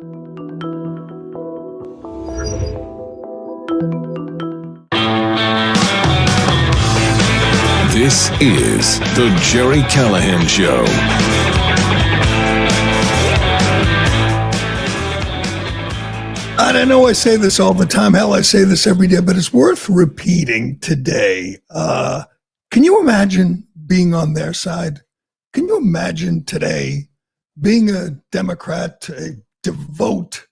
This is the Gerry Callahan Show. I know I say this all the time. Hell, I say this every day, but it's worth repeating today. Can you imagine being on their side? Can you imagine today being a Democrat, a devout,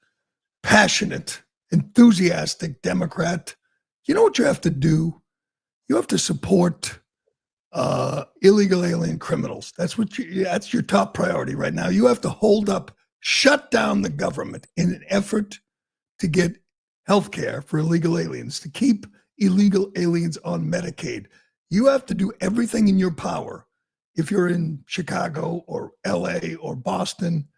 passionate, enthusiastic Democrat? You know what you have to do? You have to support illegal alien criminals. That's your top priority right now. You have to shut down the government in an effort to get health care for illegal aliens, to keep illegal aliens on Medicaid. You have to do everything in your power, if you're in Chicago or LA or Boston,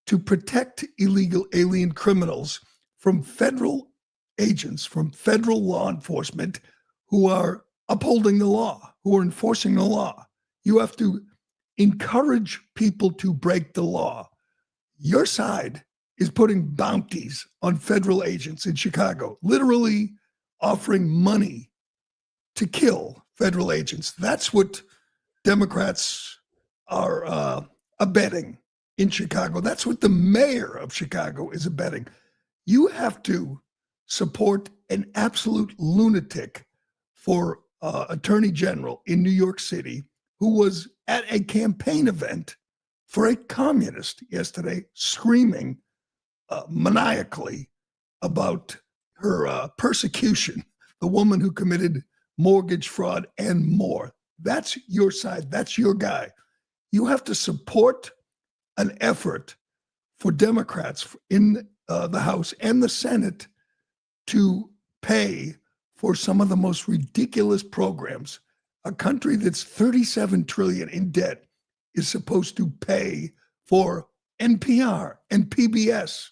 to protect illegal alien criminals from federal agents, from federal law enforcement who are upholding the law, who are enforcing the law. You have to encourage people to break the law. Your side is putting bounties on federal agents in Chicago, literally offering money to kill federal agents. That's what Democrats are abetting in Chicago. That's what the mayor of Chicago is abetting. You have to support an absolute lunatic for Attorney General in New York City, who was at a campaign event for a communist yesterday, screaming maniacally about her persecution, the woman who committed mortgage fraud and more. That's your side. That's your guy. You have to support an effort for Democrats in the House and the Senate to pay for some of the most ridiculous programs. A country that's $37 trillion in debt is supposed to pay for NPR and PBS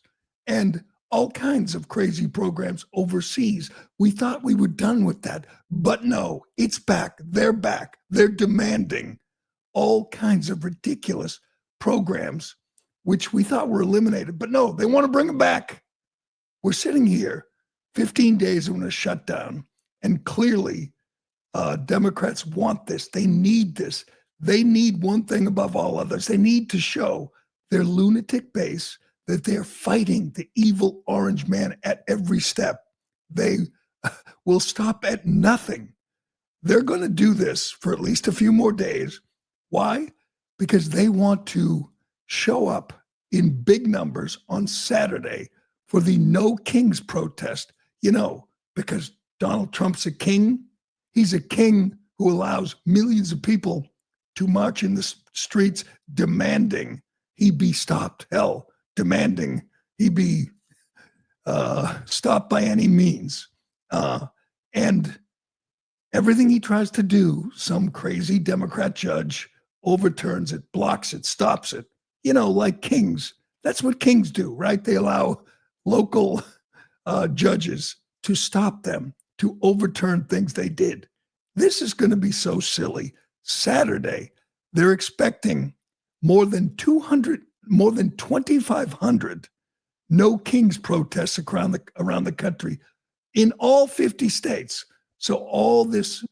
and all kinds of crazy programs overseas. We thought we were done with that, but no, it's back. They're back. They're demanding all kinds of ridiculous programs, which we thought were eliminated, but no, they want to bring them back. We're sitting here 15 days in a shutdown, and clearly Democrats want this. They need this. They need one thing above all others. They need to show their lunatic base that they're fighting the evil orange man at every step. They will stop at nothing. They're going to do this for at least a few more days. Why? Because they want to show up in big numbers on Saturday for the No Kings protest. You know, because Donald Trump's a king. He's a king who allows millions of people to march in the streets demanding he be stopped. Hell, demanding he be stopped by any means. And everything he tries to do, some crazy Democrat judge overturns it, blocks it, stops it. You know, like kings. That's what kings do, right? They allow local judges to stop them, to overturn things they did. This is going to be so silly. Saturday, they're expecting more than 2,500 No Kings protests around the country in all 50 states. So all this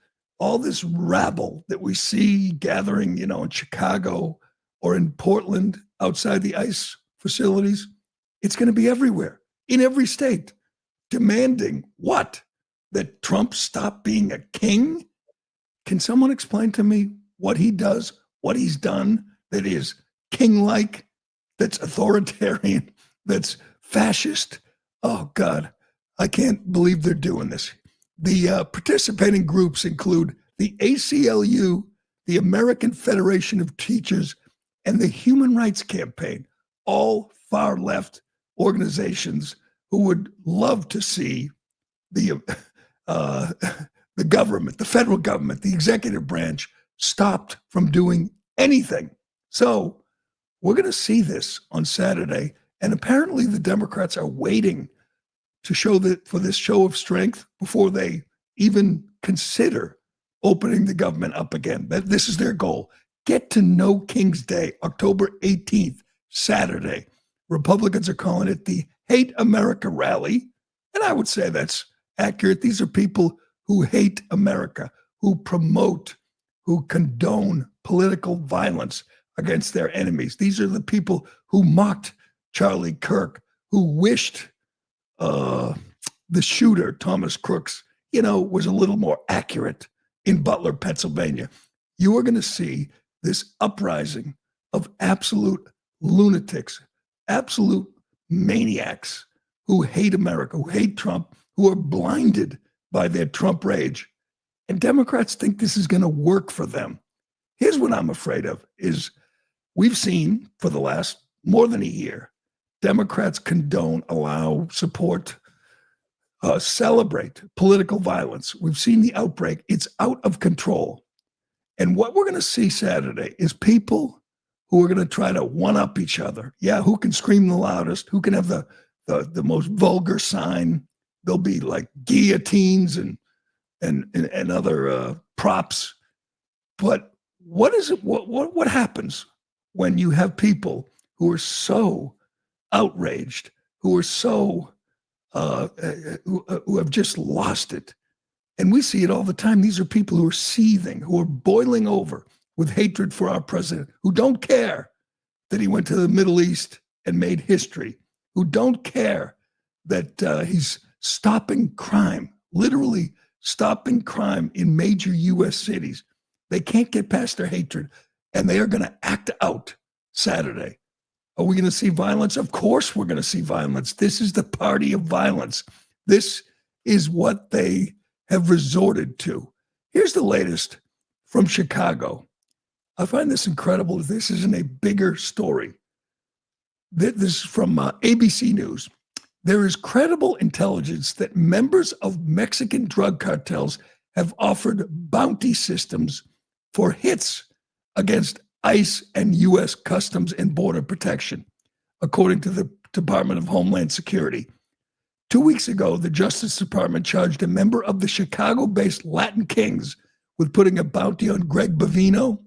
rabble that we see gathering, you know, in Chicago or in Portland outside the ICE facilities, it's going to be everywhere, in every state, demanding what? That Trump stop being a king? Can someone explain to me what he does, what he's done that is king-like, that's authoritarian, that's fascist? Oh, God, I can't believe they're doing this. The participating groups include the ACLU, the American Federation of Teachers, and the Human Rights Campaign, all far-left organizations who would love to see the government, the federal government, the executive branch stopped from doing anything. So we're going to see this on Saturday. And apparently the Democrats are waiting to show that for this show of strength before they even consider opening the government up again. This is their goal. Get to No King's Day, October 18th, Saturday. Republicans are calling it the Hate America Rally. And I would say that's accurate. These are people who hate America, who promote, who condone political violence against their enemies. These are the people who mocked Charlie Kirk, who wished the shooter, Thomas Crooks, was a little more accurate in Butler, Pennsylvania. You are going to see this uprising of absolute lunatics, absolute maniacs who hate America, who hate Trump, who are blinded by their Trump rage. And Democrats think this is going to work for them. Here's what I'm afraid of is we've seen for the last more than a year, Democrats condone, allow, support, celebrate political violence. We've seen the outbreak. It's out of control. And what we're going to see Saturday is people who are going to try to one-up each other. Yeah, who can scream the loudest, who can have the most vulgar sign. There'll be like guillotines and other props. But what is it? What happens when you have people who are so outraged, who are so who have just lost it? And we see it all the time. These are people who are seething, who are boiling over with hatred for our president, who don't care that he went to the Middle East and made history, who don't care that he's stopping crime, literally stopping crime in major U.S. cities. They can't get past their hatred, and they are going to act out Saturday. Are we going to see violence? Of course we're going to see violence. This is the party of violence. This is what they have resorted to. Here's the latest from Chicago. I find this incredible. This isn't a bigger story. This is from ABC News. There is credible intelligence that members of Mexican drug cartels have offered bounty systems for hits against ICE and U.S. Customs and Border Protection, according to the Department of Homeland Security. 2 weeks ago, the Justice Department charged a member of the Chicago-based Latin Kings with putting a bounty on Greg Bavino,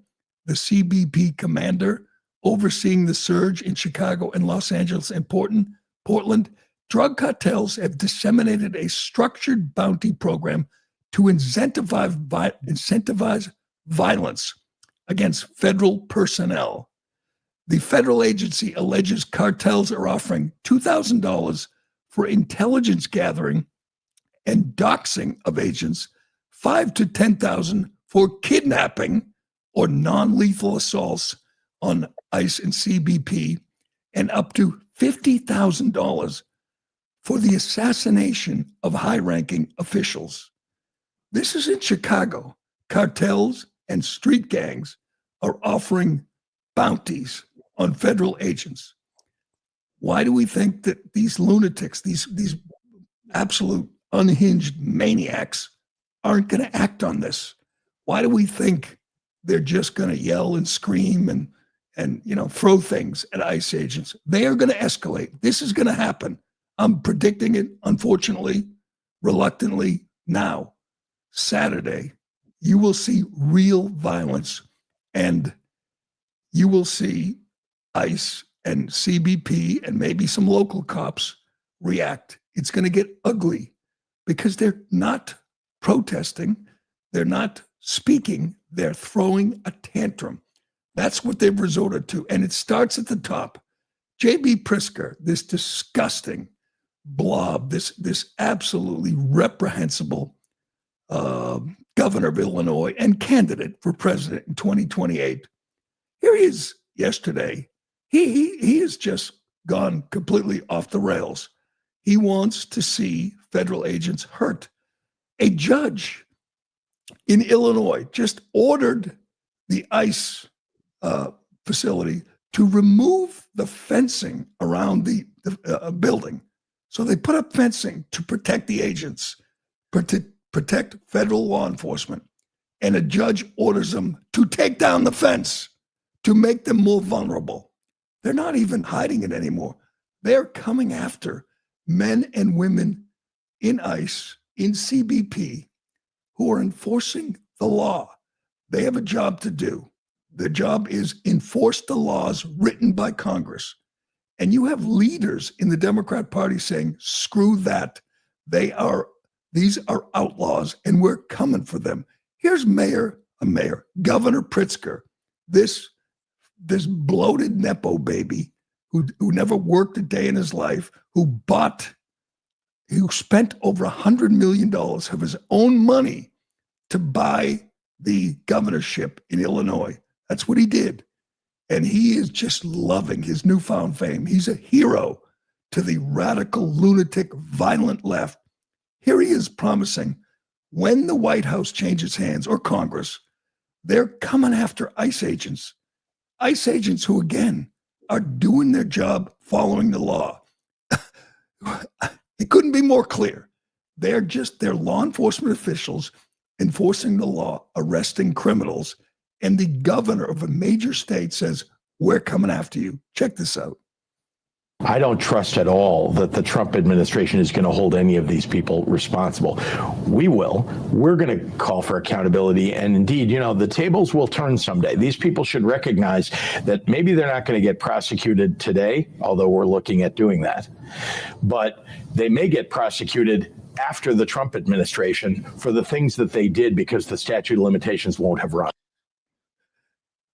the CBP commander overseeing the surge in Chicago and Los Angeles and Portland. Drug cartels have disseminated a structured bounty program to incentivize violence against federal personnel. The federal agency alleges cartels are offering $2,000 for intelligence gathering and doxing of agents, $5,000 to $10,000 for kidnapping or non-lethal assaults on ICE and CBP, and up to $50,000 for the assassination of high-ranking officials. This is in Chicago. Cartels and street gangs are offering bounties on federal agents. Why do we think that these lunatics, these absolute unhinged maniacs aren't going to act on this? Why do we think they're just going to yell and scream and throw things at ICE agents? They are going to escalate. This is going to happen. I'm predicting it, unfortunately, reluctantly now. Saturday, you will see real violence, and you will see ICE and CBP and maybe some local cops react. It's going to get ugly because they're not protesting. They're not speaking. They're throwing a tantrum. That's what they've resorted to. And it starts at the top. J.B. Pritzker, this disgusting blob, this absolutely reprehensible governor of Illinois and candidate for president in 2028. Here he is yesterday. He has just gone completely off the rails. He wants to see federal agents hurt. A judge in Illinois just ordered the ICE facility to remove the fencing around the building. So they put up fencing to protect the agents, protect federal law enforcement. And a judge orders them to take down the fence to make them more vulnerable. They're not even hiding it anymore. They're coming after men and women in ICE, in CBP, who are enforcing the law. They have a job to do. Their job is enforce the laws written by Congress. And you have leaders in the Democrat Party saying, screw that. These are outlaws and we're coming for them. Here's Governor Pritzker, this bloated Nepo baby who never worked a day in his life, who spent over $100 million of his own money to buy the governorship in Illinois. That's what he did. And he is just loving his newfound fame. He's a hero to the radical, lunatic, violent left. Here he is promising when the White House changes hands, or Congress, they're coming after ICE agents who, again, are doing their job following the law. It couldn't be more clear. They're law enforcement officials enforcing the law, arresting criminals, and the governor of a major state says, we're coming after you. Check this out. I don't trust at all that the Trump administration is going to hold any of these people responsible. We will. We're going to call for accountability. And indeed, the tables will turn someday. These people should recognize that maybe they're not going to get prosecuted today, although we're looking at doing that. But they may get prosecuted after the Trump administration for the things that they did because the statute of limitations won't have run.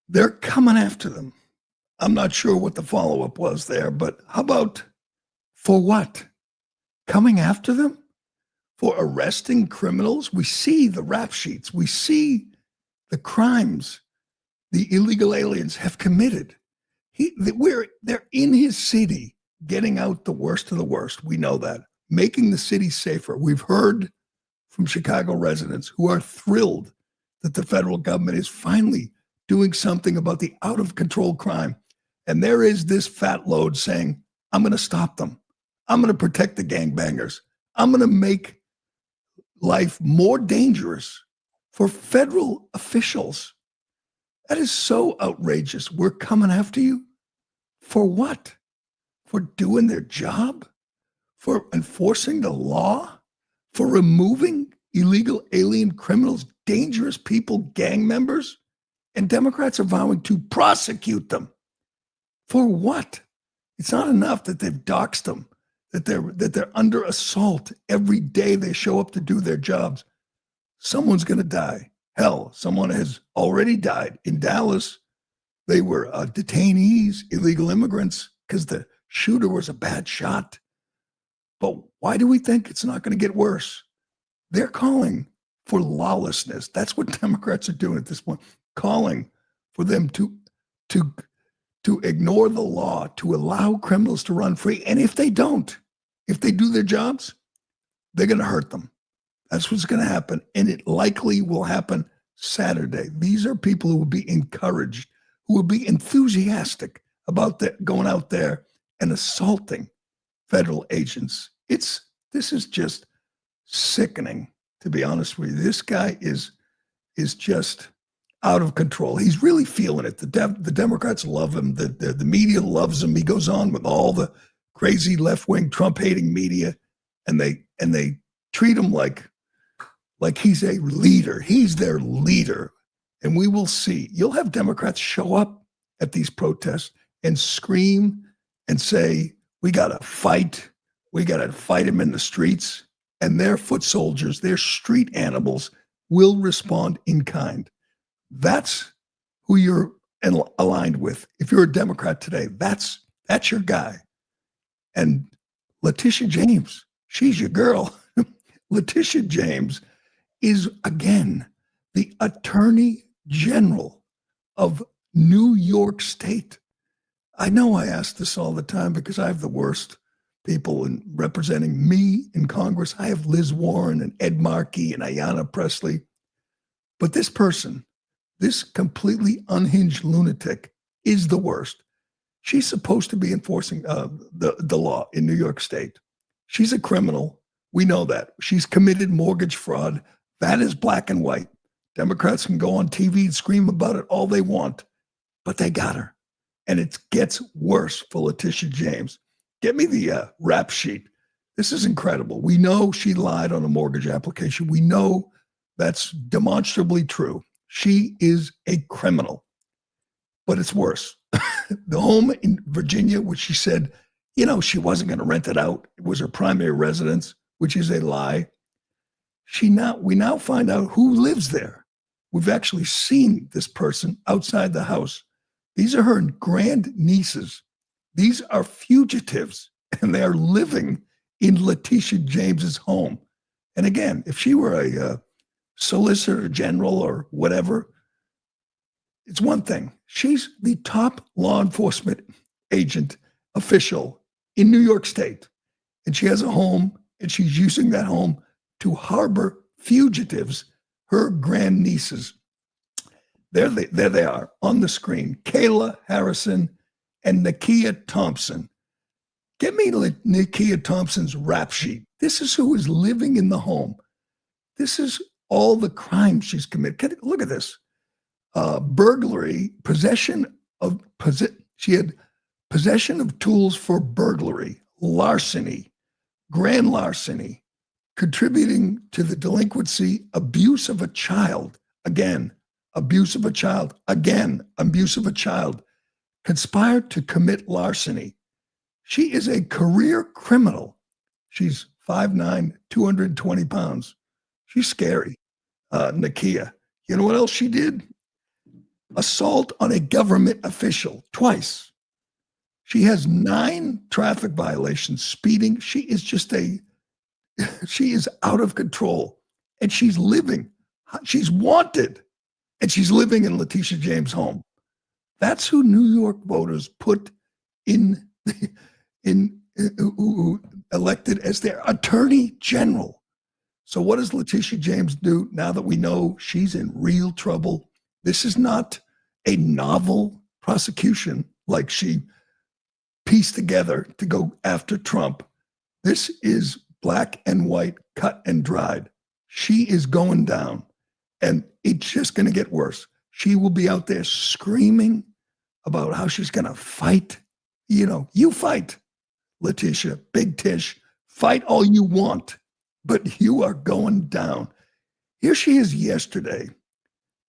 They're coming after them. I'm not sure what the follow-up was there, but how about for what? Coming after them? For arresting criminals? We see the rap sheets. We see the crimes the illegal aliens have committed. They're in his city, getting out the worst of the worst. We know that. Making the city safer. We've heard from Chicago residents who are thrilled that the federal government is finally doing something about the out-of-control crime. And there is this fat load saying, I'm going to stop them. I'm going to protect the gangbangers. I'm going to make life more dangerous for federal officials. That is so outrageous. We're coming after you. For what? For doing their job? For enforcing the law? For removing illegal alien criminals, dangerous people, gang members? And Democrats are vowing to prosecute them. For what? It's not enough that they've doxed them, that they're under assault every day they show up to do their jobs. Someone's going to die. Hell, someone has already died. In Dallas, they were detainees, illegal immigrants, because the shooter was a bad shot. But why do we think it's not going to get worse? They're calling for lawlessness. That's what Democrats are doing at this point, calling for them to ignore the law, to allow criminals to run free. And if they don't, if they do their jobs, they're going to hurt them. That's what's going to happen. And it likely will happen Saturday. These are people who will be encouraged, who will be enthusiastic about going out there and assaulting federal agents. This is just sickening, to be honest with you. This guy is just out of control. He's really feeling it. The Democrats love him. The media loves him. He goes on with all the crazy left-wing Trump-hating media, and they treat him like he's a leader. He's their leader. And we will see. You'll have Democrats show up at these protests and scream and say, we got to fight. We got to fight him in the streets. And their foot soldiers, their street animals, will respond in kind. That's who you're aligned with. If you're a Democrat today, that's your guy. And Letitia James, she's your girl. Letitia James is, again, the Attorney General of New York State. I know I ask this all the time because I have the worst people in representing me in Congress. I have Liz Warren and Ed Markey and Ayanna Pressley. But this person, this completely unhinged lunatic, is the worst. She's supposed to be enforcing the law in New York State. She's a criminal. We know that. She's committed mortgage fraud. That is black and white. Democrats can go on TV and scream about it all they want, but they got her. And it gets worse for Letitia James. Get me the rap sheet. This is incredible. We know she lied on a mortgage application. We know that's demonstrably true. She is a criminal. But it's worse. the home in Virginia, which she said, you know, she wasn't going to rent it out. It was her primary residence, which is a lie. We now find out who lives there. We've actually seen this person outside the house. These are her grandnieces. These are fugitives, and they are living in Letitia James's home. And again, if she were a solicitor general or whatever, it's one thing. She's the top law enforcement agent official in New York State, and she has a home, and she's using that home to harbor fugitives, her grandnieces. There they are on the screen. Kayla Harrison and Nakia Thompson. Get me Nakia Thompson's rap sheet. This is who is living in the home. This is all the crimes she's committed. Look at this. Burglary, she had possession of tools for burglary, larceny, grand larceny, contributing to the delinquency, abuse of a child, again, abuse of a child, again, abuse of a child, conspired to commit larceny. She is a career criminal. She's 5'9", 220 pounds. She's scary, Nakia. You know what else she did? Assault on a government official twice. She has 9 traffic violations, speeding. She is out of control, and she's wanted, and she's living in Letitia James' home. That's who New York voters put elected as their attorney general. So what does Letitia James do now that we know she's in real trouble? This is not a novel prosecution like she pieced together to go after Trump. This is black and white, cut and dried. She is going down, and it's just going to get worse. She will be out there screaming about how she's going to fight. You know, you fight, Letitia, Big Tish, fight all you want, but you are going down. Here she is yesterday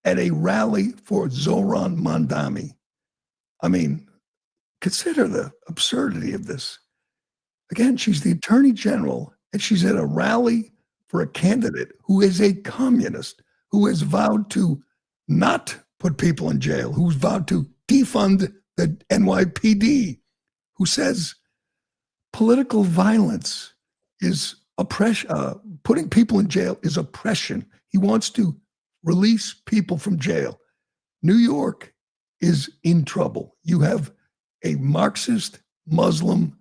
at a rally for Zohran Mamdani. I mean, consider the absurdity of this. Again, she's the attorney general, and she's at a rally for a candidate who is a communist, who has vowed to not put people in jail, who's vowed to defund the NYPD, who says political violence is oppression, putting people in jail is oppression. He wants to release people from jail. New York is in trouble. You have a Marxist Muslim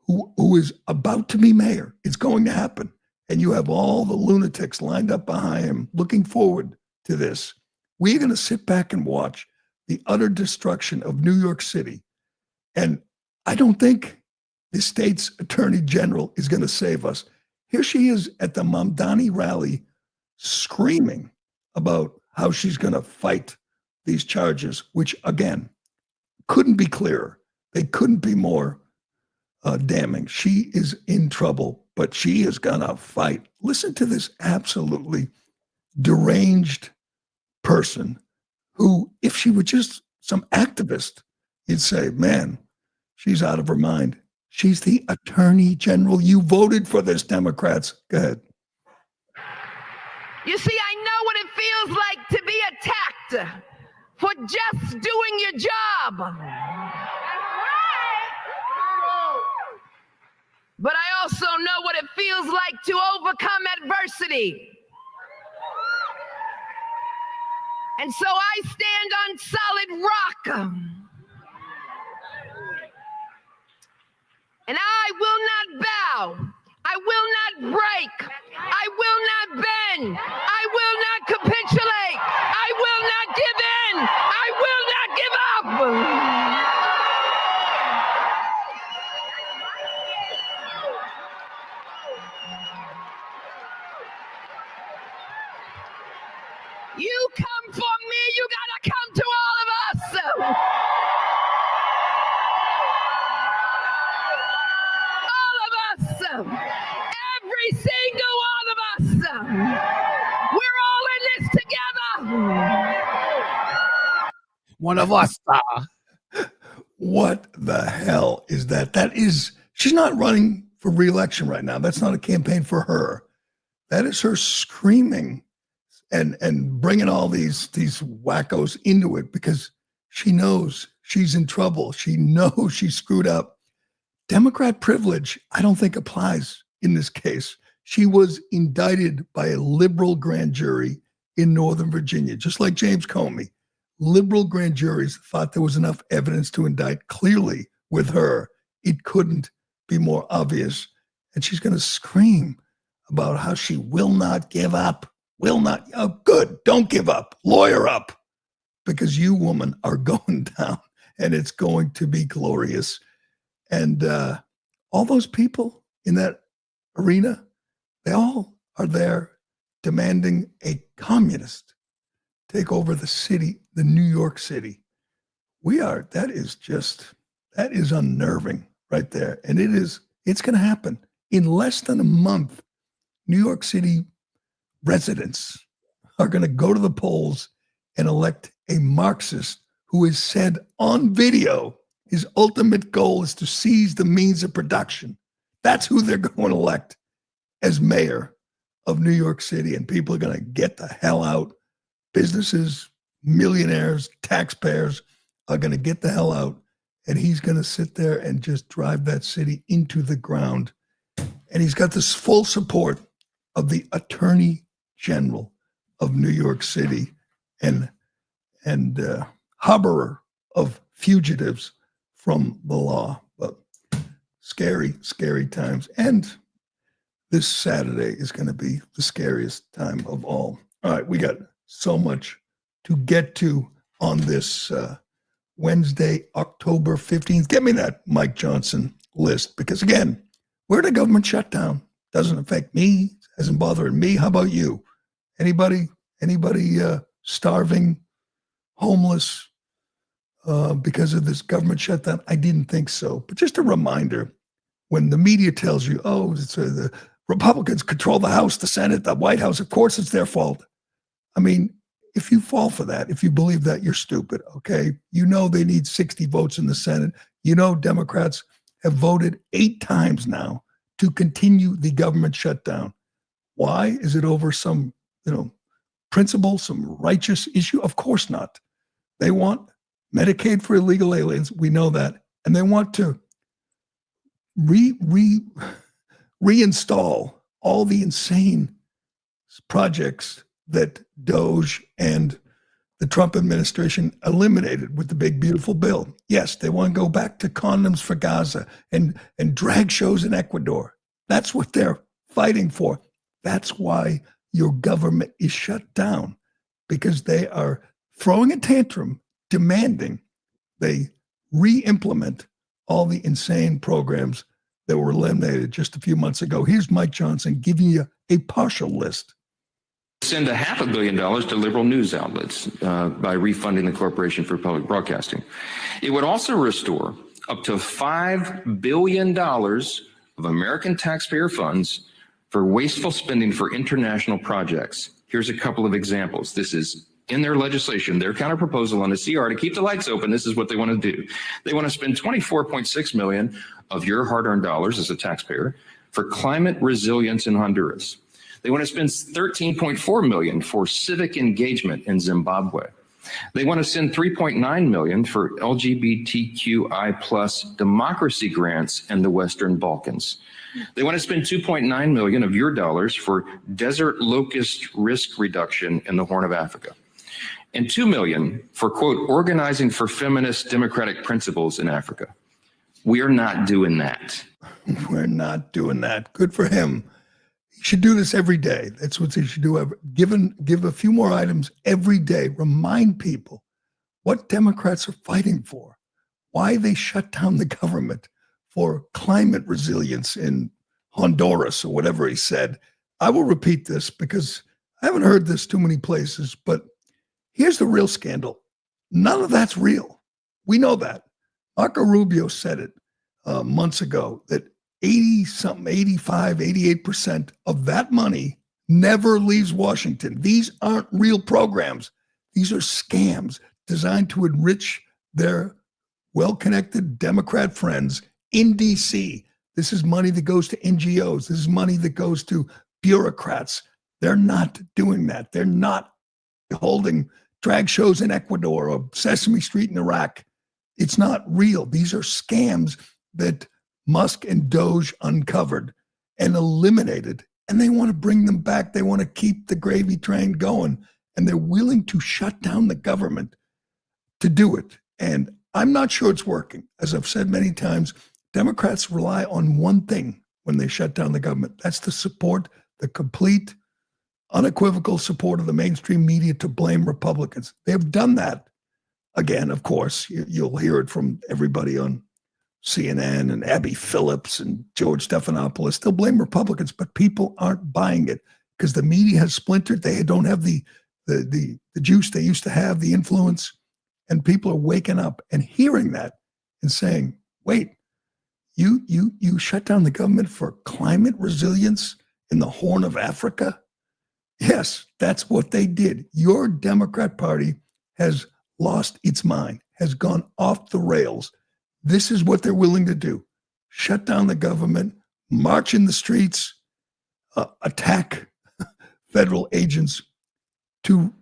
who is about to be mayor. It's going to happen. And you have all the lunatics lined up behind him looking forward to this. We're going to sit back and watch the utter destruction of New York City. And I don't think the state's attorney general is going to save us. Here she is at the Mamdani rally screaming about how she's going to fight these charges, which, again, couldn't be clearer. They couldn't be more damning. She is in trouble, but she is going to fight. Listen to this absolutely deranged person who, if she were just some activist, you'd say, man, she's out of her mind. She's the attorney general. You voted for this, Democrats. Go ahead. You see, I know what it feels like to be attacked for just doing your job. But I also know what it feels like to overcome adversity. And so I stand on solid rock. And I will not bow. I will not break. I will not bend. I will not capitulate. I will not give in. I will not give up. You come for me, you gotta come to all of us. All of us. Every single one of us. We're all in this together. One of us. What the hell is that? She's not running for re-election right now. That's not a campaign for her. That is her screaming and bringing all these wackos into it because she knows she's in trouble. She knows she screwed up. Democrat privilege, I don't think applies in this case. She was indicted by a liberal grand jury in Northern Virginia, just like James Comey. Liberal grand juries thought there was enough evidence to indict clearly with her. It couldn't be more obvious. And she's going to scream about how she will not give up. Will not. Oh, good. Don't give up. Lawyer up. Because you, woman, are going down and it's going to be glorious. And all those people in that arena, they all are there demanding a communist take over the city, the New York City. That is unnerving right there. And it's going to happen. In less than a month, New York City residents are going to go to the polls and elect a Marxist who has said on video his ultimate goal is to seize the means of production. That's who they're going to elect as mayor of New York City. And people are going to get the hell out. Businesses, millionaires, taxpayers are going to get the hell out. And he's going to sit there and just drive that city into the ground. And he's got this full support of the Attorney General of New York City and harborer of fugitives from the law. But scary, scary times. And this Saturday is going to be the scariest time of all. All right, we got so much to get to on this Wednesday, October 15th. Get me that Mike Johnson list because, again, we're the government shutdown. Doesn't affect me. Hasn't bothered me. How about you? Anybody starving, homeless because of this government shutdown? I didn't think so. But just a reminder, when the media tells you, oh, the Republicans control the House, the Senate, the White House, of course it's their fault. I mean, if you fall for that, if you believe that, you're stupid, okay? You know they need 60 votes in the Senate. You know Democrats have voted 8 times now to continue the government shutdown. Why? Is it over some, principle, some righteous issue? Of course not. They want Medicaid for illegal aliens. We know that. And they want to reinstall all the insane projects that DOJ and the Trump administration eliminated with the big, beautiful bill. Yes, they want to go back to condoms for Gaza and drag shows in Ecuador. That's what they're fighting for. That's why your government is shut down, because they are throwing a tantrum, demanding they re-implement all the insane programs that were eliminated just a few months ago. Here's Mike Johnson giving you a partial list. Send $500 million to liberal news outlets by refunding the Corporation for Public Broadcasting. It would also restore up to $5 billion of American taxpayer funds for wasteful spending for international projects. Here's a couple of examples. This is in their legislation, their counterproposal on the CR to keep the lights open. This is what they want to do. They want to spend $24.6 million of your hard-earned dollars as a taxpayer for climate resilience in Honduras. They want to spend $13.4 million for civic engagement in Zimbabwe. They want to send $3.9 million for LGBTQI plus democracy grants in the Western Balkans. They want to spend $2.9 million of your dollars for desert locust risk reduction in the Horn of Africa. And $2 million for, quote, organizing for feminist democratic principles in Africa. We are not doing that. We're not doing that. Good for him. He should do this every day. That's what he should do. Give a few more items every day. Remind people what Democrats are fighting for, why they shut down the government for climate resilience in Honduras or whatever he said. I will repeat this because I haven't heard this too many places, but here's the real scandal. None of that's real. We know that. Marco Rubio said it months ago that 88% of that money never leaves Washington. These aren't real programs. These are scams designed to enrich their well-connected Democrat friends in D.C. This is money that goes to NGOs. This is money that goes to bureaucrats. They're not doing that. They're not holding drag shows in Ecuador or Sesame Street in Iraq. It's not real. These are scams that Musk and Doge uncovered and eliminated, and they want to bring them back. They want to keep the gravy train going, and they're willing to shut down the government to do it. And I'm not sure it's working. As I've said many times, Democrats rely on one thing when they shut down the government. That's the support, the complete, unequivocal support of the mainstream media to blame Republicans. They have done that. Again, of course, you'll hear it from everybody on CNN and Abby Phillips and George Stephanopoulos. They'll blame Republicans, but people aren't buying it because the media has splintered. They don't have the juice they used to have, the influence, and people are waking up and hearing that and saying, wait, you shut down the government for climate resilience in the Horn of Africa? Yes, that's what they did. Your Democrat Party has lost its mind, has gone off the rails. This is what they're willing to do. Shut down the government, march in the streets, attack federal agents to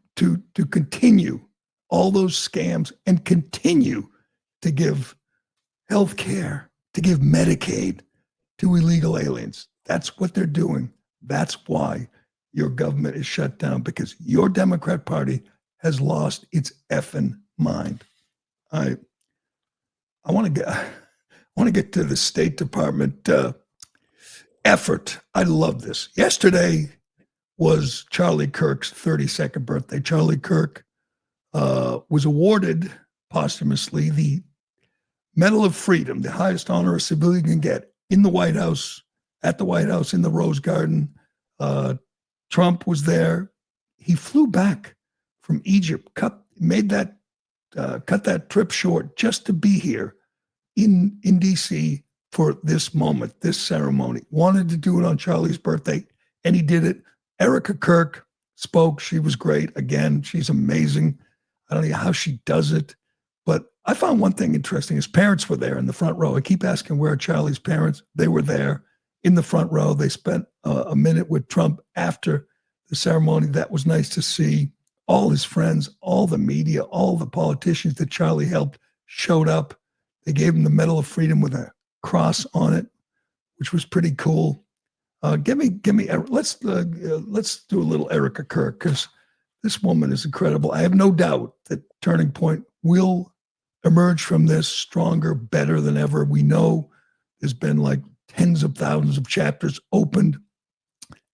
continue all those scams and continue to give health care, to give Medicaid to illegal aliens. That's what they're doing. That's why your government is shut down, because your Democrat Party has lost its effing mind. I want to get to the State Department effort. I love this. Yesterday was Charlie Kirk's 32nd birthday. Charlie Kirk was awarded posthumously the Medal of Freedom, the highest honor a civilian can get, in the White House, at the White House, in the Rose Garden. Trump was there. He flew back from Egypt, cut that trip short just to be here in D.C. for this moment, this ceremony. Wanted to do it on Charlie's birthday, and he did it. Erica Kirk spoke. She was great. Again, she's amazing. I don't know how she does it, but I found one thing interesting. His parents were there in the front row. I keep asking, where are Charlie's parents? They were there in the front row. They spent a minute with Trump after the ceremony. That was nice to see. All his friends, all the media, all the politicians that Charlie helped showed up. They gave him the Medal of Freedom with a cross on it, which was pretty cool. Let's do a little Erica Kirk, because this woman is incredible. I have no doubt that Turning Point will emerge from this stronger, better than ever. We know there's been like tens of thousands of chapters opened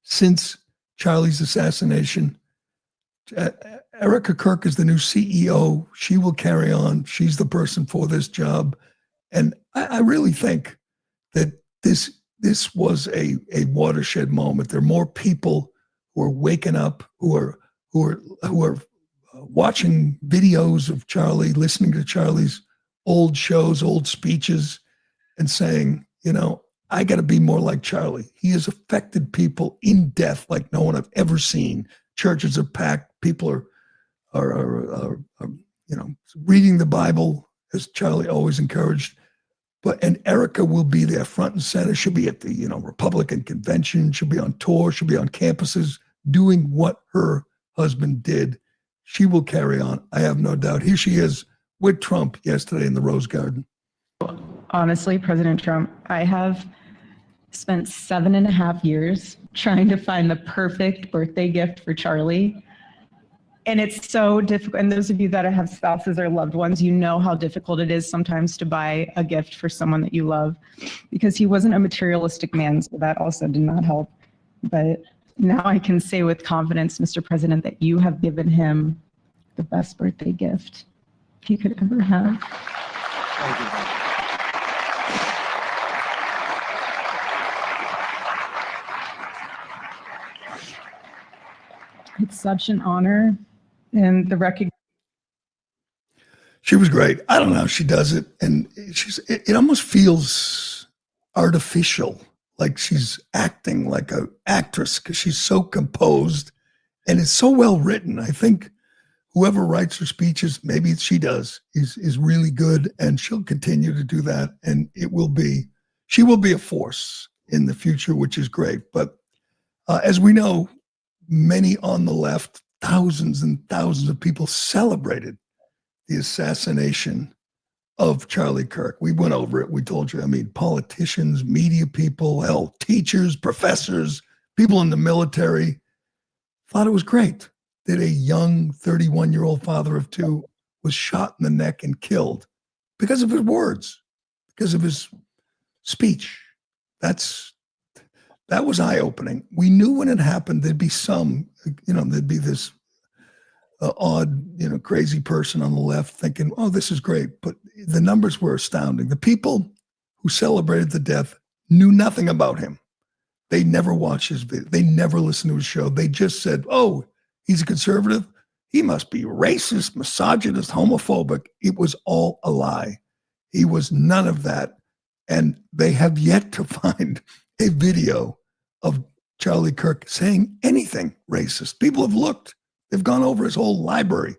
since Charlie's assassination. Erica Kirk is the new CEO. She will carry on. She's the person for this job. And I really think that this was a watershed moment. There are more people who are waking up, who are watching videos of Charlie, listening to Charlie's old shows, old speeches, and saying, I got to be more like Charlie. He has affected people in depth like no one I've ever seen. Churches are packed. People are reading the Bible, as Charlie always encouraged. And Erica will be there front and center. She'll be at the Republican convention. She'll be on tour. She'll be on campuses doing what her husband did. She will carry on. I have no doubt. Here she is with Trump yesterday in the Rose Garden. Honestly, President Trump, I have spent 7.5 years trying to find the perfect birthday gift for Charlie. And it's so difficult. And those of you that have spouses or loved ones, you know how difficult it is sometimes to buy a gift for someone that you love, because he wasn't a materialistic man. So that also did not help. But now I can say with confidence, Mr. President, that you have given him the best birthday gift he could ever have. Thank you. It's such an honor, and the recognition. She was great. I don't know how she does it. And it almost feels artificial, like she's acting like an actress, because she's so composed and it's so well written. I think whoever writes her speeches, maybe she does, is really good, and she'll continue to do that. And she will be a force in the future, which is great. But as we know, many on the left, thousands and thousands of people celebrated the assassination of Charlie Kirk. We went over it. We told you, politicians, media people, hell, teachers, professors, people in the military thought it was great that a young 31-year-old father of two was shot in the neck and killed because of his words, because of his speech. That was eye-opening. We knew when it happened there'd be there'd be this odd, crazy person on the left thinking, oh, this is great. But the numbers were astounding. The people who celebrated the death knew nothing about him. They never watched his video. They never listened to his show. They just said, oh, he's a conservative. He must be racist, misogynist, homophobic. It was all a lie. He was none of that. And they have yet to find a video of Charlie Kirk saying anything racist. People have looked. They've gone over his whole library.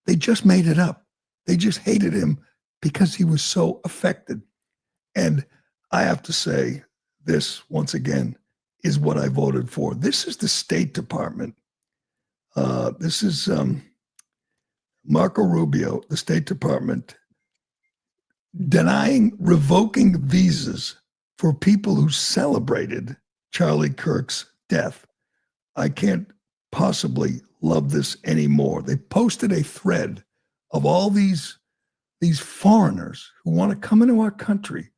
They just made it up. They just hated him because he was so affected. And I have to say, this, once again, is what I voted for. This is the State Department. This is Marco Rubio, the State Department, revoking visas for people who celebrated Charlie Kirk's death. I can't possibly love this anymore. They posted a thread of all these foreigners who want to come into our country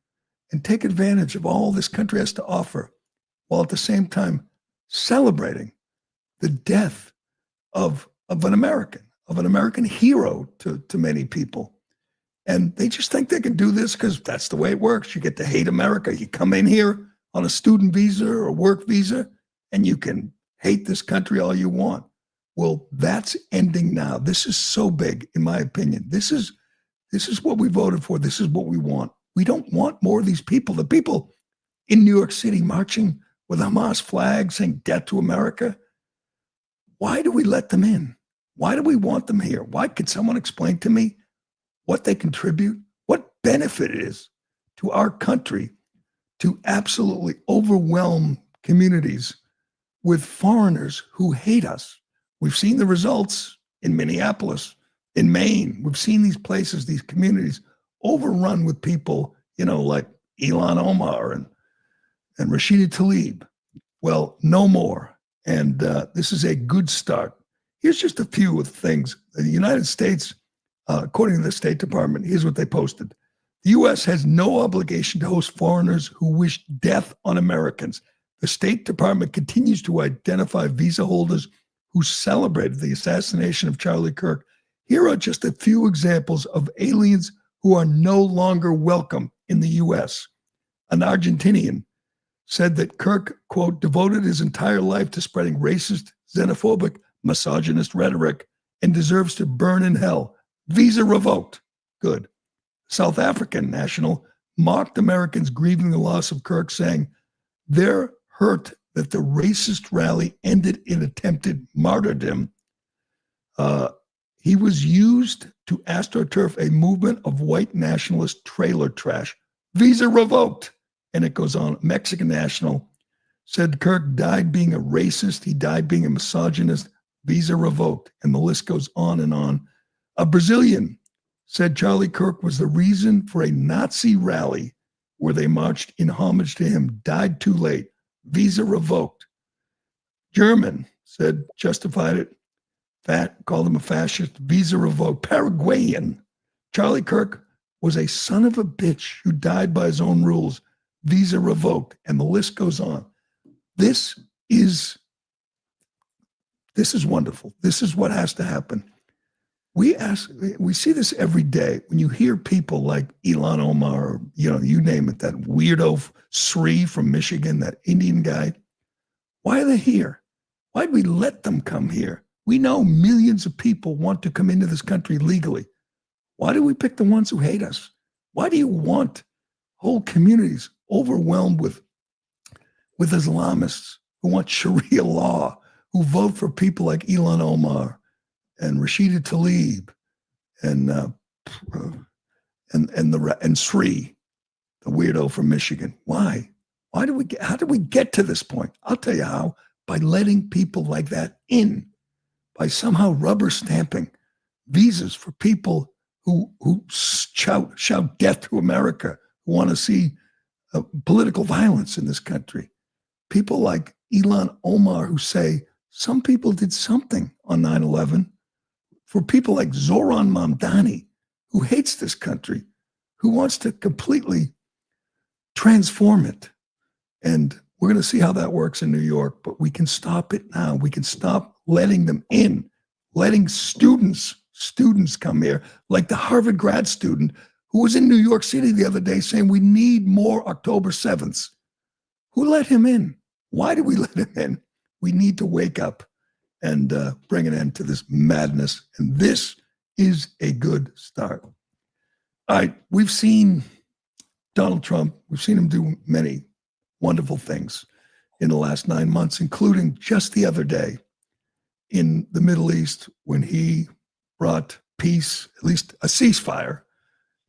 and take advantage of all this country has to offer, while at the same time celebrating the death of an American hero to many people. And they just think they can do this because that's the way it works. You get to hate America. You come in here on a student visa or a work visa, and you can hate this country all you want. Well, that's ending now. This is so big, in my opinion. This is what we voted for. This is what we want. We don't want more of these people. The people in New York City marching with Hamas flags saying death to America. Why do we let them in? Why do we want them here? Why? Could someone explain to me what they contribute, what benefit it is to our country to absolutely overwhelm communities with foreigners who hate us? We've seen the results in Minneapolis, in Maine. We've seen these places, these communities overrun with people, like Ilhan Omar and Rashida Tlaib. Well, no more. And this is a good start. Here's just a few of the things. The United States, according to the State Department, here's what they posted. The U.S. has no obligation to host foreigners who wish death on Americans. The State Department continues to identify visa holders who celebrated the assassination of Charlie Kirk. Here are just a few examples of aliens who are no longer welcome in the U.S. An Argentinian said that Kirk, quote, devoted his entire life to spreading racist, xenophobic, misogynist rhetoric and deserves to burn in hell. Visa revoked. Good. South African national mocked Americans grieving the loss of Kirk, saying they're hurt that the racist rally ended in attempted martyrdom. He was used to astroturf a movement of white nationalist trailer trash. Visa revoked. And it goes on. Mexican national said Kirk died being a racist. He died being a misogynist. Visa revoked. And the list goes on and on. A Brazilian said Charlie Kirk was the reason for a Nazi rally where they marched in homage to him. Died too late. Visa revoked. German said justified it. Called him a fascist. Visa revoked. Paraguayan. Charlie Kirk was a son of a bitch who died by his own rules. Visa revoked. And the list goes on. This is wonderful. This is what has to happen. We see this every day when you hear people like Ilhan Omar, or, you name it, that weirdo Sri from Michigan, that Indian guy. Why are they here? Why'd we let them come here? We know millions of people want to come into this country legally. Why do we pick the ones who hate us? Why do you want whole communities overwhelmed with Islamists who want Sharia law, who vote for people like Ilhan Omar and Rashida Tlaib and Sri, the weirdo from Michigan. Why? How did we get to this point? I'll tell you how. By letting people like that in, by somehow rubber stamping visas for people who shout death to America, who want to see political violence in this country. People like Ilhan Omar, who say some people did something on 9/11. For people like Zoran Mamdani, who hates this country, who wants to completely transform it. And we're going to see how that works in New York, but we can stop it now. We can stop letting them in, letting students come here, like the Harvard grad student who was in New York City the other day saying we need more October 7th. Who let him in? Why did we let him in? We need to wake up and bring an end to this madness. And this is a good start. All right, we've seen Donald Trump. We've seen him do many wonderful things in the last 9 months, including just the other day in the Middle East when he brought peace, at least a ceasefire,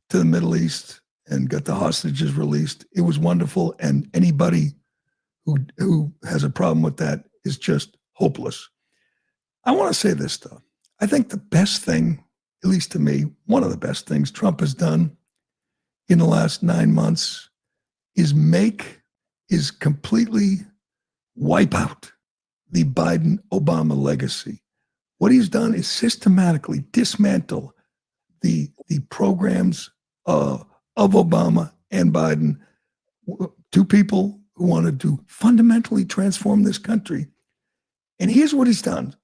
to the Middle East and got the hostages released. It was wonderful. And anybody who has a problem with that is just hopeless. I want to say this, though. I think the best thing, at least to me, one of the best things Trump has done in the last 9 months is completely wipe out the Biden-Obama legacy. What he's done is systematically dismantle the programs of Obama and Biden, two people who wanted to fundamentally transform this country. And here's what he's done.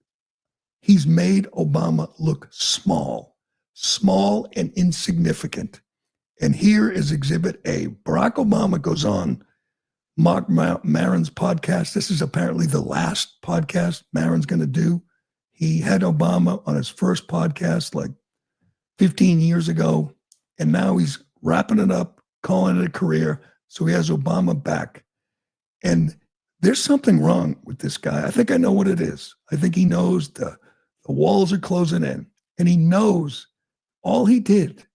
He's made Obama look small and insignificant. And here is Exhibit A. Barack Obama goes on Mark Maron's podcast. This is apparently the last podcast Maron's going to do. He had Obama on his first podcast like 15 years ago, and now he's wrapping it up, calling it a career. So he has Obama back. And there's something wrong with this guy. I think I know what it is. I think he knows the walls are closing in, and he knows all he did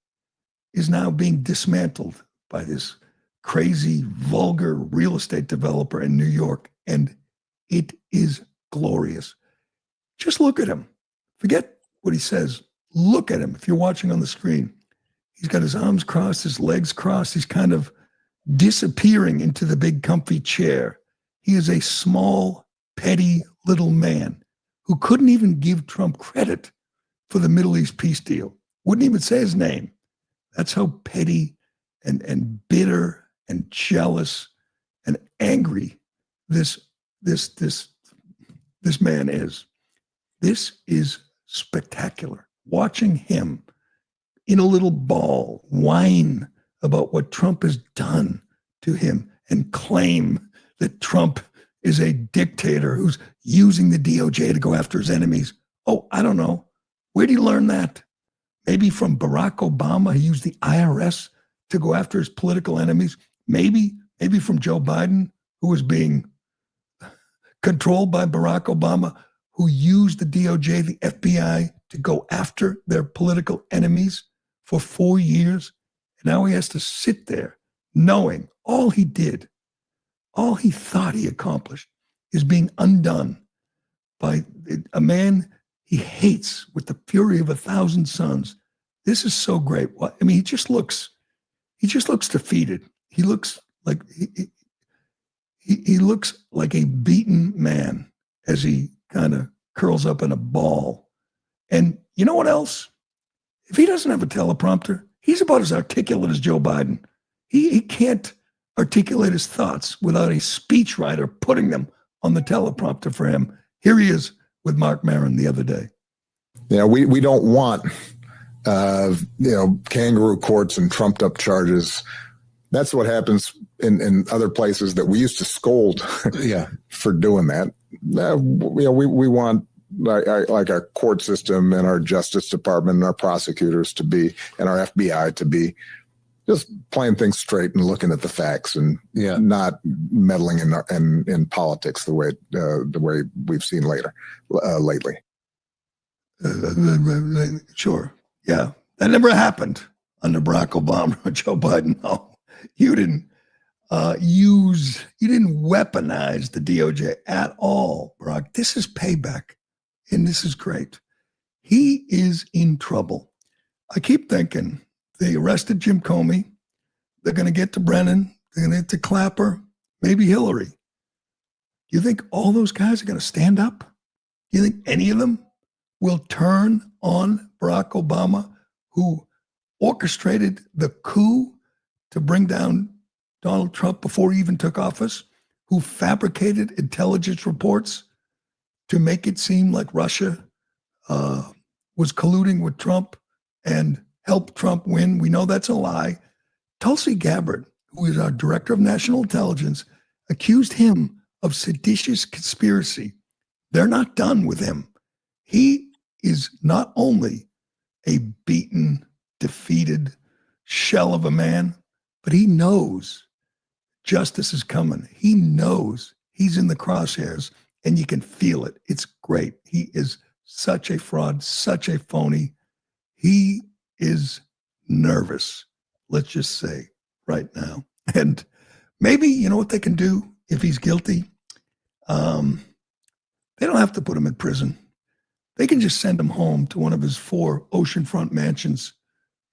is now being dismantled by this crazy, vulgar real estate developer in New York. And it is glorious. Just look at him. Forget what he says. Look at him. If you're watching on the screen, he's got his arms crossed, his legs crossed. He's kind of disappearing into the big comfy chair. He is a small, petty little man who couldn't even give Trump credit for the Middle East peace deal. Wouldn't even say his name. That's how petty and bitter and jealous and angry this man is. This is spectacular. Watching him in a little ball whine about what Trump has done to him and claim that Trump is a dictator who's using the DOJ to go after his enemies. Oh, I don't know. Where did he learn that? Maybe from Barack Obama. He used the IRS to go after his political enemies. Maybe from Joe Biden, who was being controlled by Barack Obama, who used the DOJ, the FBI, to go after their political enemies for 4 years. And now he has to sit there knowing all he did, all he thought he accomplished, is being undone by a man he hates with the fury of 1,000 suns. This is so great. I mean, he just looks defeated. He looks like he looks like a beaten man as he kind of curls up in a ball. And you know what else? If he doesn't have a teleprompter, he's about as articulate as Joe Biden. He can't articulate his thoughts without a speechwriter putting them on the teleprompter for him. Here he is with Mark Maron the other day. Yeah, we don't want kangaroo courts and trumped up charges. That's what happens in other places that we used to scold for doing that. We want like our court system and our Justice Department and our prosecutors to be, and our FBI to be, just playing things straight and looking at the facts and not meddling in politics the way we've seen lately. Sure. Yeah. That never happened under Barack Obama or Joe Biden. No, you didn't you didn't weaponize the DOJ at all, Barack. This is payback. And this is great. He is in trouble. I keep thinking they arrested Jim Comey. They're going to get to Brennan. They're going to get to Clapper, maybe Hillary. Do you think all those guys are going to stand up? Do you think any of them will turn on Barack Obama, who orchestrated the coup to bring down Donald Trump before he even took office, who fabricated intelligence reports to make it seem like Russia was colluding with Trump and helped Trump win? We know that's a lie. Tulsi Gabbard, who is our director of national intelligence, accused him of seditious conspiracy. They're not done with him. He is not only a beaten, defeated shell of a man, but he knows justice is coming. He knows he's in the crosshairs, and you can feel it. It's great. He is such a fraud, such a phony. He is nervous, let's just say, right now. And maybe, you know what they can do if he's guilty? They don't have to put him in prison. They can just send him home to one of his 4 oceanfront mansions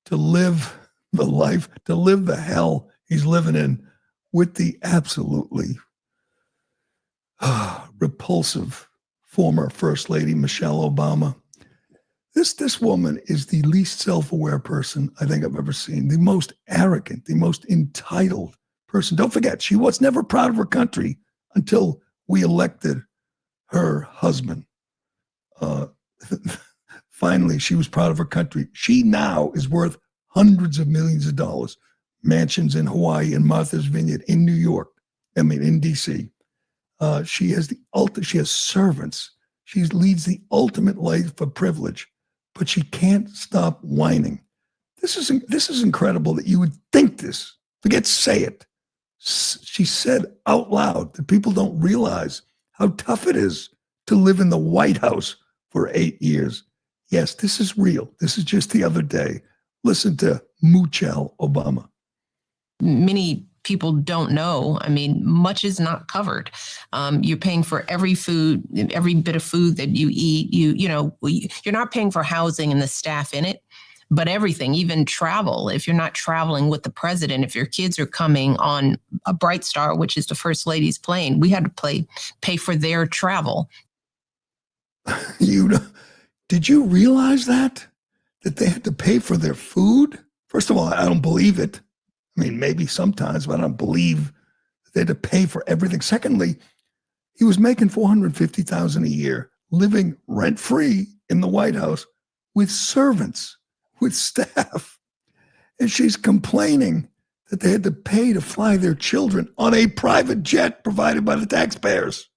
to live the life, to live the hell he's living in with the absolutely repulsive former First Lady Michelle Obama. This woman is the least self-aware person I think I've ever seen, the most arrogant, the most entitled person. Don't forget, she was never proud of her country until we elected her husband. Finally, she was proud of her country. She now is worth hundreds of millions of dollars. Mansions in Hawaii and Martha's Vineyard in New York. In D.C. She has servants. She leads the ultimate life of privilege, but she can't stop whining. This is incredible that you would think this. Forget say it. She said out loud that people don't realize how tough it is to live in the White House for 8 years. Yes, this is real. This is just the other day. Listen to Michelle Obama. Many people don't know. I mean, much is not covered. You're paying for every bit of food that you eat. You're not paying for housing and the staff in it, but everything, even travel. If you're not traveling with the president, if your kids are coming on a Bright Star, which is the First Lady's plane, we had to pay for their travel. Did you realize that they had to pay for their food? First of all, I don't believe it. I mean, maybe sometimes, but I don't believe that they had to pay for everything. Secondly, he was making $450,000 a year, living rent-free in the White House with servants, with staff. And she's complaining that they had to pay to fly their children on a private jet provided by the taxpayers.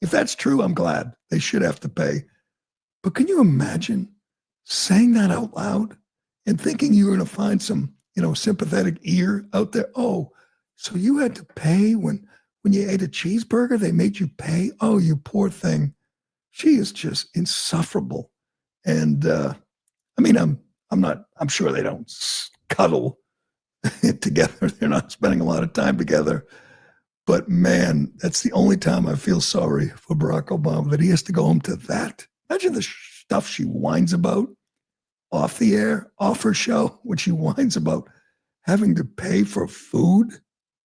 If that's true, I'm glad. They should have to pay. But can you imagine saying that out loud and thinking you were going to find some, sympathetic ear out there? Oh, so you had to pay when you ate a cheeseburger? They made you pay? Oh, you poor thing. She is just insufferable. And I'm sure they don't cuddle together. They're not spending a lot of time together. But man, that's the only time I feel sorry for Barack Obama, that he has to go home to that. Imagine the stuff she whines about off the air, off her show, when she whines about having to pay for food.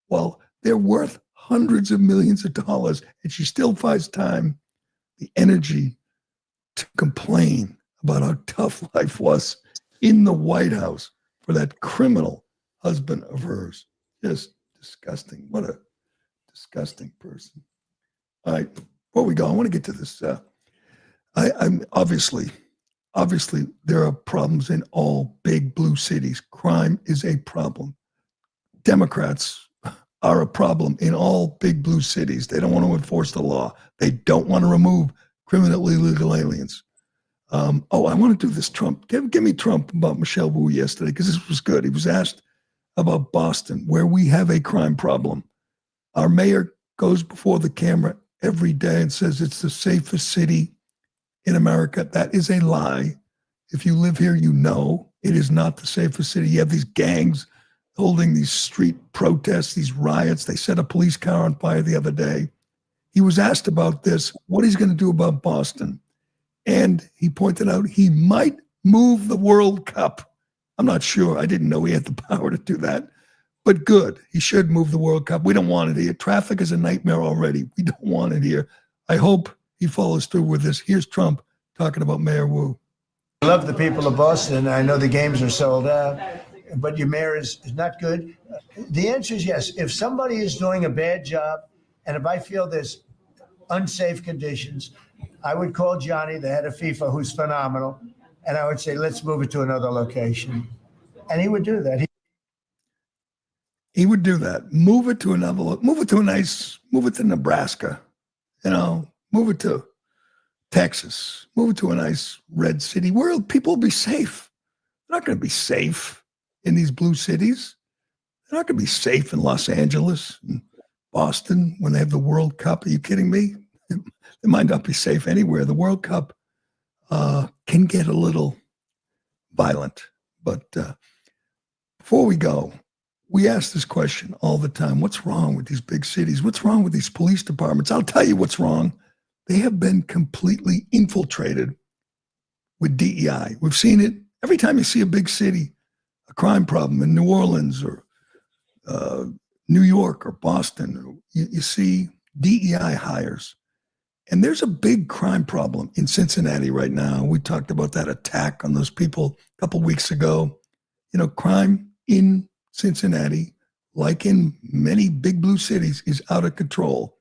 Well, they're worth hundreds of millions of dollars, and she still finds time, the energy to complain about how tough life was in the White House for that criminal husband of hers. Just disgusting. What a disgusting person. All right, before we go, I want to get to this. I'm obviously there are problems in all big blue cities. Crime is a problem. Democrats are a problem in all big blue cities. They don't want to enforce the law. They don't want to remove criminally illegal aliens. I want to do this Trump. Give me Trump about Michelle Wu yesterday, because this was good. He was asked about Boston, where we have a crime problem. Our mayor goes before the camera every day and says it's the safest city in America. That is a lie. If you live here, you know it is not the safest city. You have these gangs holding these street protests, these riots. They set a police car on fire the other day. He was asked about this, what he's going to do about Boston. And he pointed out he might move the World Cup. I'm not sure. I didn't know he had the power to do that. But good. He should move the World Cup. We don't want it here. Traffic is a nightmare already. We don't want it here. I hope he follows through with this. Here's Trump talking about Mayor Wu. I love the people of Boston. I know the games are sold out, but your mayor is not good. The answer is yes. If somebody is doing a bad job, and if I feel there's unsafe conditions, I would call Johnny, the head of FIFA, who's phenomenal, and I would say, let's move it to another location. And he would do that. He would do that. Move it to another, move it to Nebraska, move it to Texas, move it to a nice red city where people will be safe. They're not going to be safe in these blue cities. They're not going to be safe in Los Angeles and Boston when they have the World Cup. Are you kidding me? They might not be safe anywhere. The World Cup can get a little violent. But before we go, we ask this question all the time. What's wrong with these big cities? What's wrong with these police departments? I'll tell you what's wrong. They have been completely infiltrated with DEI. We've seen it every time you see a big city, a crime problem in New Orleans or New York or Boston. You see DEI hires. And there's a big crime problem in Cincinnati right now. We talked about that attack on those people a couple weeks ago. Crime in Cincinnati, like in many big blue cities, is out of control.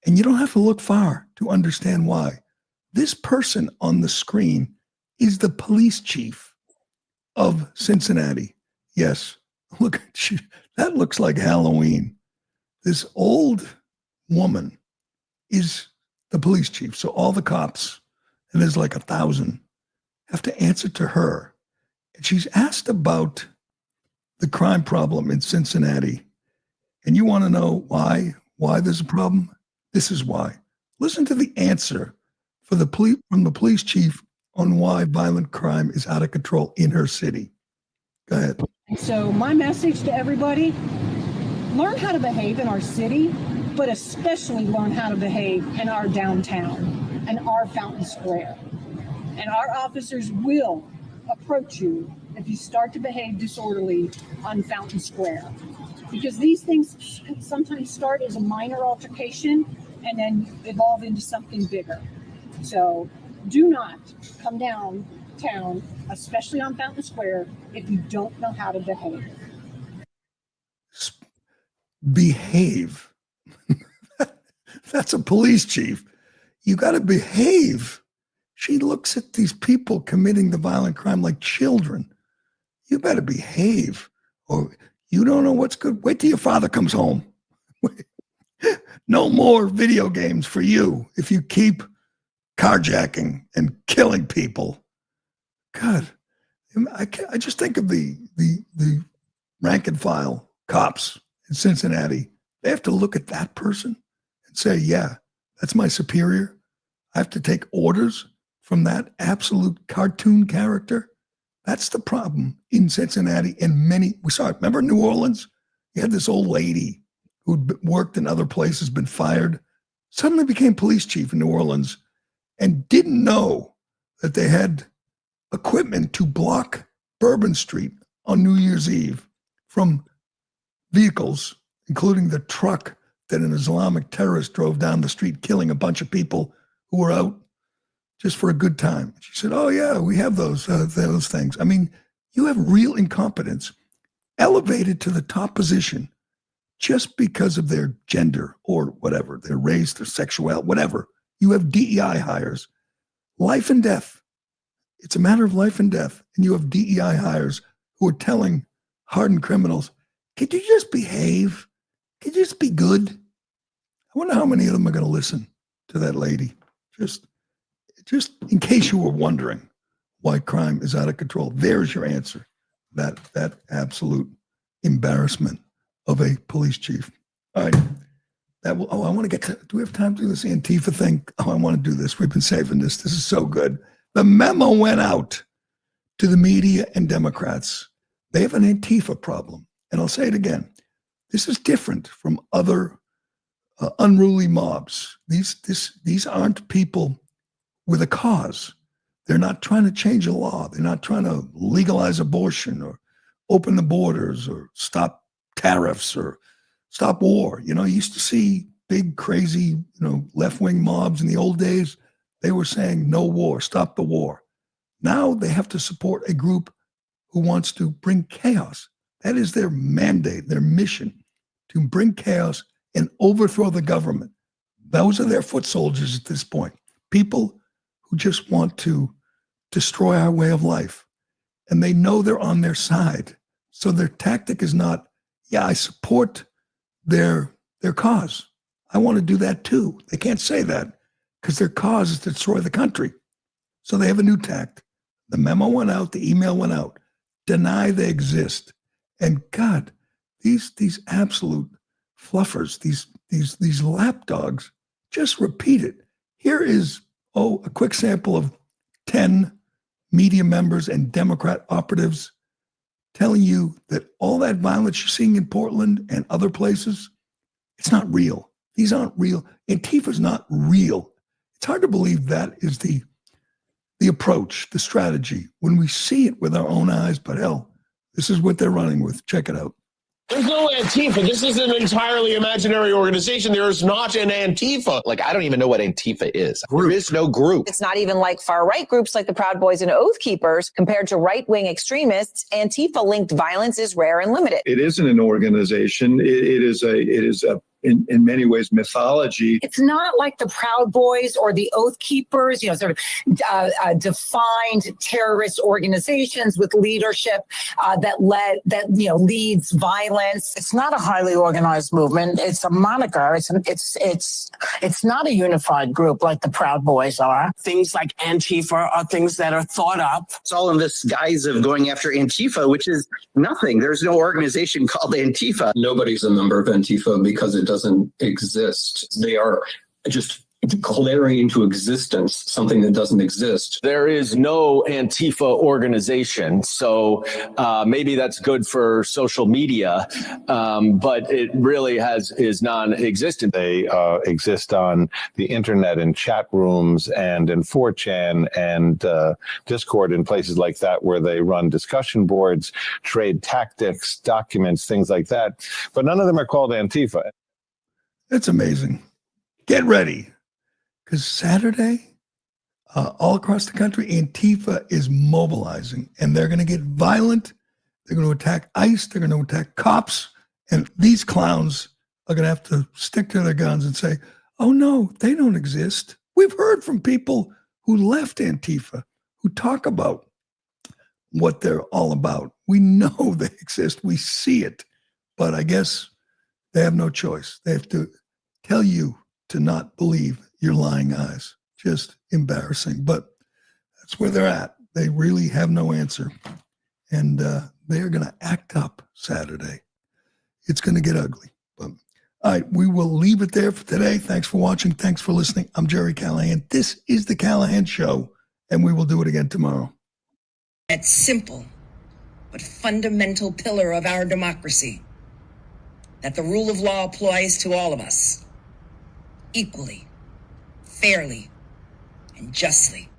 And you don't have to look far to understand why. This person on the screen is the police chief of Cincinnati. Yes, look, that looks like Halloween. This old woman is the police chief. So all the cops, and there's like 1,000, have to answer to her. And she's asked about the crime problem in Cincinnati. And you want to know why there's a problem? This is why. Listen to the answer from the police chief on why violent crime is out of control in her city. Go ahead. So my message to everybody, learn how to behave in our city, but especially learn how to behave in our downtown and our Fountain Square. And our officers will approach you if you start to behave disorderly on Fountain Square. Because these things sometimes start as a minor altercation and then evolve into something bigger. So do not come downtown, especially on Fountain Square, if you don't know how to behave. Behave. That's a police chief. You got to behave. She looks at these people committing the violent crime like children. You better behave, or you don't know what's good. Wait till your father comes home. No more video games for you if you keep carjacking and killing people. God, I just think of the rank and file cops in Cincinnati. They have to look at that person and say, yeah, that's my superior. I have to take orders from that absolute cartoon character. That's the problem in Cincinnati and we saw it. Remember New Orleans? You had this old lady who'd worked in other places, been fired, suddenly became police chief in New Orleans and didn't know that they had equipment to block Bourbon Street on New Year's Eve from vehicles, including the truck that an Islamic terrorist drove down the street, killing a bunch of people who were out just for a good time. She said, oh yeah, we have those things. I mean, you have real incompetence elevated to the top position just because of their gender or whatever, their race, their sexuality, whatever. You have DEI hires, life and death. It's a matter of life and death. And you have DEI hires who are telling hardened criminals, could you just behave? Could you just be good? I wonder how many of them are going to listen to that lady. Just in case you were wondering why crime is out of control, there's your answer. That absolute embarrassment of a police chief. All right. that will, I want to get to, do we have time to do this Antifa thing? Oh, I want to do this. We've been saving this. This is so good. The memo went out to the media and Democrats. They have an Antifa problem. And I'll say it again. This is different from other unruly mobs. These aren't people with a cause. They're not trying to change a law. They're not trying to legalize abortion or open the borders or stop tariffs or stop war. You know, you used to see big, crazy, left-wing mobs in the old days. They were saying no war, stop the war. Now they have to support a group who wants to bring chaos. That is their mandate, their mission, to bring chaos and overthrow the government. Those are their foot soldiers at this point. People who just want to destroy our way of life. And they know they're on their side. So their tactic is not, yeah, I support their cause. I want to do that too. They can't say that because their cause is to destroy the country. So they have a new tact. The memo went out, the email went out. Deny they exist. And God, these absolute fluffers, these lapdogs, just repeat it. Here is, a quick sample of 10 media members and Democrat operatives telling you that all that violence you're seeing in Portland and other places, it's not real. These aren't real. Antifa's not real. It's hard to believe that is the approach, the strategy, when we see it with our own eyes, but hell, this is what they're running with. Check it out. There's no Antifa. This is an entirely imaginary organization. There is not an Antifa. Like, I don't even know what Antifa is. There is no group. It's not even like far-right groups like the Proud Boys and Oath Keepers. Compared to right-wing extremists, Antifa-linked violence is rare and limited. It isn't an organization. It is in many ways mythology. It's not like the Proud Boys or the Oath Keepers, sort of defined terrorist organizations with leadership that leads violence. It's not a highly organized movement. It's a moniker. It's not a unified group like the Proud Boys are. Things like Antifa are things that are thought up. It's all in this guise of going after Antifa, which is nothing. There's no organization called Antifa. Nobody's a member of Antifa because it doesn't exist. They are just declaring into existence something that doesn't exist. There is no Antifa organization, so maybe that's good for social media, but it really is non-existent. They exist on the internet in chat rooms and in 4chan and Discord and places like that, where they run discussion boards, trade tactics, documents, things like that. But none of them are called Antifa. It's amazing. Get ready. Because Saturday, all across the country, Antifa is mobilizing, and they're going to get violent. They're going to attack ICE. They're going to attack cops. And these clowns are going to have to stick to their guns and say, oh, no, they don't exist. We've heard from people who left Antifa, who talk about what they're all about. We know they exist. We see it. But I guess they have no choice. They have to tell you to not believe your lying eyes. Just embarrassing. But that's where they're at. They really have no answer. And they're going to act up Saturday. It's going to get ugly. But all right, we will leave it there for today. Thanks for watching. Thanks for listening. I'm Gerry Callahan. This is The Callahan Show, and we will do it again tomorrow. That simple but fundamental pillar of our democracy, that the rule of law applies to all of us equally, fairly, and justly.